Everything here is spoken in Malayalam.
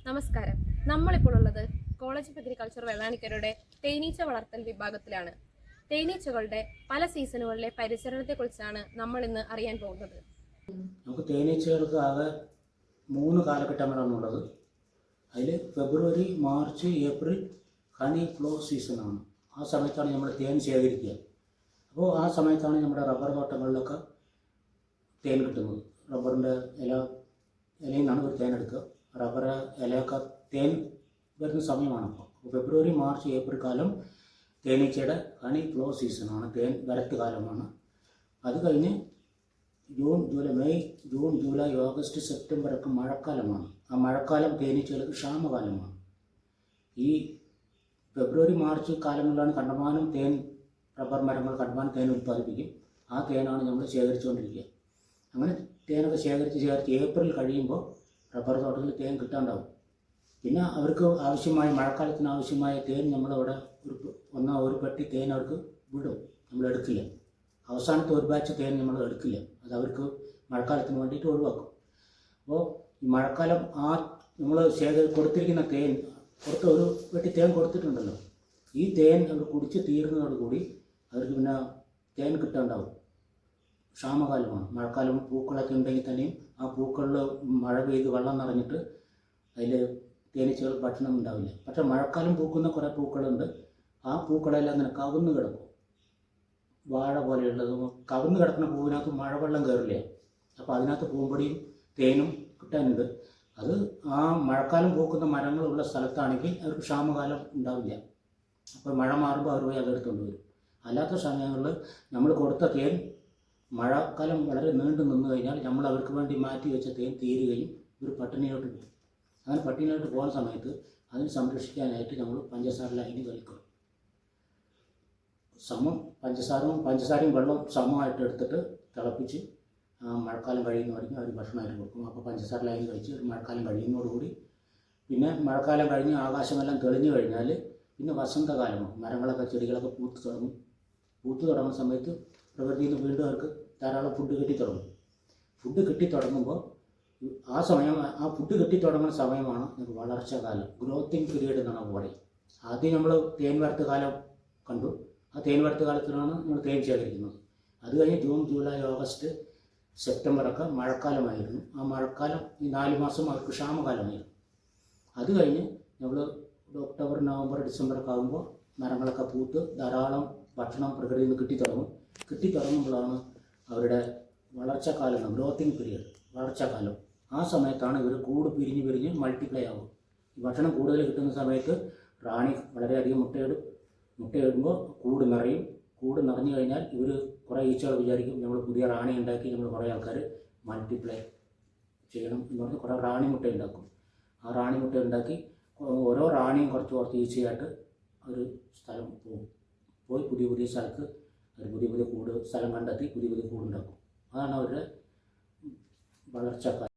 നമസ്കാരം. നമ്മളിപ്പോൾ ഉള്ളത് കോളേജ് ഓഫ് അഗ്രികൾച്ചർ വെള്ളാനിക്കരയുടെ തേനീച്ച വളർത്തൽ വിഭാഗത്തിലാണ്. തേനീച്ചകളുടെ പല സീസണുകളിലെ പരിചരണത്തെക്കുറിച്ചാണ് നമ്മൾ ഇന്ന് അറിയാൻ പോകുന്നത്. നമുക്ക് തേനീച്ചകൾക്ക് ആകെ 3 കാലഘട്ടങ്ങളാണുള്ളത്. അതിൽ ഫെബ്രുവരി, മാർച്ച്, ഏപ്രിൽ ഹണി ഫ്ലോ സീസണാണ്. ആ സമയത്താണ് നമ്മൾ തേൻ ശേഖരിക്കുക. അപ്പോൾ ആ സമയത്താണ് നമ്മുടെ റബ്ബർ തോട്ടങ്ങളിലൊക്കെ തേൻ കിട്ടുന്നത്. റബ്ബറിൻ്റെ ഇലയിൽ നിന്നാണ് ഒരു തേൻ എടുക്കുക. റബ്ബർ ഇലയൊക്കെ തേൻ വരുന്ന സമയമാണ്. അപ്പോൾ ഫെബ്രുവരി, മാർച്ച്, ഏപ്രിൽ കാലം തേനീച്ചയുടെ ഹണി ഫ്ലോ സീസണാണ്, തേൻ വരത്ത് കാലമാണ്. അത് കഴിഞ്ഞ് May, June, July, August, September ഒക്കെ മഴക്കാലമാണ്. ആ മഴക്കാലം തേനീച്ചകൾക്ക് ക്ഷാമകാലമാണ്. ഈ ഫെബ്രുവരി, മാർച്ച് കാലങ്ങളിലാണ് കണ്ടമാനം തേൻ, റബ്ബർ മരങ്ങൾ കണ്ടമാനം തേൻ ഉൽപ്പാദിപ്പിക്കും. ആ തേനാണ് നമ്മൾ ശേഖരിച്ചുകൊണ്ടിരിക്കുക. അങ്ങനെ തേനൊക്കെ ശേഖരിച്ച് ഏപ്രിൽ കഴിയുമ്പോൾ റബ്ബർ തോട്ടത്തിൽ തേൻ കിട്ടാണ്ടാവും. പിന്നെ അവർക്ക് ആവശ്യമായ മഴക്കാലത്തിന് ആവശ്യമായ തേൻ നമ്മളവിടെ ഒരു പെട്ടി തേൻ അവർക്ക് വിടും, നമ്മൾ എടുക്കില്ല. അവസാനത്തെ ഒരു ബാച്ച് തേൻ നമ്മൾ എടുക്കില്ല, അത് അവർക്ക് മഴക്കാലത്തിന് വേണ്ടിയിട്ട് ഒഴിവാക്കും. അപ്പോൾ ഈ മഴക്കാലം നമ്മൾ കൊടുത്തിരിക്കുന്ന തേൻ, ഒരു പെട്ടി തേൻ കൊടുത്തിട്ടുണ്ടല്ലോ, ഈ തേൻ അവർ കുടിച്ച് തീരുന്നതോടുകൂടി അവർക്ക് പിന്നെ തേൻ കിട്ടാണ്ടാവും. ക്ഷാമകാലമാണ്. മഴക്കാലം പൂക്കളൊക്കെ ഉണ്ടെങ്കിൽ തന്നെയും ആ പൂക്കളിൽ മഴ പെയ്ത് വെള്ളം നിറഞ്ഞിട്ട് അതിൽ തേനീച്ചകൾ ഭക്ഷണം ഉണ്ടാവില്ല. പക്ഷേ മഴക്കാലം പൂക്കുന്ന കുറേ പൂക്കളുണ്ട്. ആ പൂക്കളെല്ലാം അങ്ങനെ കവുന്ന് കിടക്കും. വാഴ പോലെയുള്ളത് കവുന്ന് കിടക്കുന്ന പൂവിനകത്ത് മഴവെള്ളം കയറില്ല. അപ്പോൾ അതിനകത്ത് പൂമ്പൊടിയും തേനും കിട്ടാനുണ്ട്. അത് ആ മഴക്കാലം പൂക്കുന്ന മരങ്ങളുള്ള സ്ഥലത്താണെങ്കിൽ അവർക്ക് ക്ഷാമകാലം ഉണ്ടാവില്ല. അപ്പോൾ മഴ മാറുമ്പോൾ അവർ പോയി അതെടുത്തുകൊണ്ട് വരും. അല്ലാത്ത സമയങ്ങളിൽ നമ്മൾ കൊടുത്ത തേൻ മഴക്കാലം വളരെ നീണ്ടു നിന്ന് കഴിഞ്ഞാൽ നമ്മൾ അവർക്ക് വേണ്ടി മാറ്റി വെച്ച തേൻ തീരുകയും ഒരു പട്ടിണിയിലോട്ട് പോകും. അങ്ങനെ പട്ടിണിയിലോട്ട് പോകുന്ന സമയത്ത് അതിന് സംരക്ഷിക്കാനായിട്ട് നമ്മൾ പഞ്ചസാര ലൈനി കളിക്കും. പഞ്ചസാരയും വെള്ളം സമമായിട്ട് എടുത്തിട്ട് തിളപ്പിച്ച് മഴക്കാലം കഴിയുന്നവരെയും അവർ ഭക്ഷണമായിട്ട് കൊടുക്കും. അപ്പോൾ പഞ്ചസാര ലൈനി കഴിച്ച് ഒരു മഴക്കാലം കഴിയുന്നതോടുകൂടി പിന്നെ മഴക്കാലം കഴിഞ്ഞ് ആകാശമെല്ലാം തെളിഞ്ഞു കഴിഞ്ഞാൽ പിന്നെ വസന്തകാലമാണ്. മരങ്ങളൊക്കെ ചെടികളൊക്കെ പൂത്ത് തുടങ്ങുന്ന സമയത്ത് പ്രകൃതിയിൽ നിന്ന് വീണ്ടും അവർക്ക് ധാരാളം ഫുഡ് കിട്ടിത്തുടങ്ങും. ഫുഡ് കിട്ടിത്തുടങ്ങുമ്പോൾ ആ ഫുഡ് കിട്ടിത്തുടങ്ങുന്ന സമയമാണ് വളർച്ച കാലം, ഗ്രോത്തിങ് പീരീഡ് എന്നാണ് പറയും. ആദ്യം നമ്മൾ തേൻ വരത്ത് കാലം കണ്ടു. ആ തേൻ വരത്ത് കാലത്തിലാണ് നമ്മൾ തേൻ ശേഖരിക്കുന്നത്. അത് കഴിഞ്ഞ് ജൂൺ, ജൂലൈ, ഓഗസ്റ്റ്, സെപ്റ്റംബറൊക്കെ മഴക്കാലമായിരുന്നു. ആ മഴക്കാലം ഈ 4 മാസം അവർക്ക് ക്ഷാമകാലമായിരുന്നു. അത് കഴിഞ്ഞ് നമ്മൾ ഒക്ടോബർ, നവംബർ, ഡിസംബറൊക്കെ ആകുമ്പോൾ മരങ്ങളൊക്കെ പൂത്ത് ധാരാളം ഭക്ഷണം പ്രകൃതിയിൽ നിന്ന് കിട്ടിത്തുടങ്ങുമ്പോഴാണ് അവരുടെ വളർച്ചക്കാലം, ഗ്രോത്തിങ് പീരീഡ്, വളർച്ചക്കാലം. ആ സമയത്താണ് ഇവർ കൂട് പിരിഞ്ഞ് മൾട്ടിപ്ലൈ ആവും. ഈ ഭക്ഷണം കൂടുതൽ കിട്ടുന്ന സമയത്ത് റാണി വളരെയധികം മുട്ടയിടുമ്പോൾ കൂട് നിറയും. കൂട് നിറഞ്ഞു കഴിഞ്ഞാൽ ഇവർ കുറേ ഈച്ചകൾ വിചാരിക്കും നമ്മൾ പുതിയ റാണി ഉണ്ടാക്കി, നമ്മൾ കുറേ ആൾക്കാർ മൾട്ടിപ്ലൈ ചെയ്യണം എന്ന് പറഞ്ഞ് കുറേ റാണി മുട്ട ഉണ്ടാക്കും. ആ റാണി മുട്ട ഉണ്ടാക്കി ഓരോ റാണിയും കുറച്ച് ഈച്ചയായിട്ട് ഒരു സ്ഥലം പോയി പുതിയ സ്ഥലത്ത് അവർ പുതിയ സ്ഥലം കണ്ടെത്തി പുതിയ കൂടുണ്ടാക്കും. അതാണ് അവരുടെ വളർച്ചക്കാലം.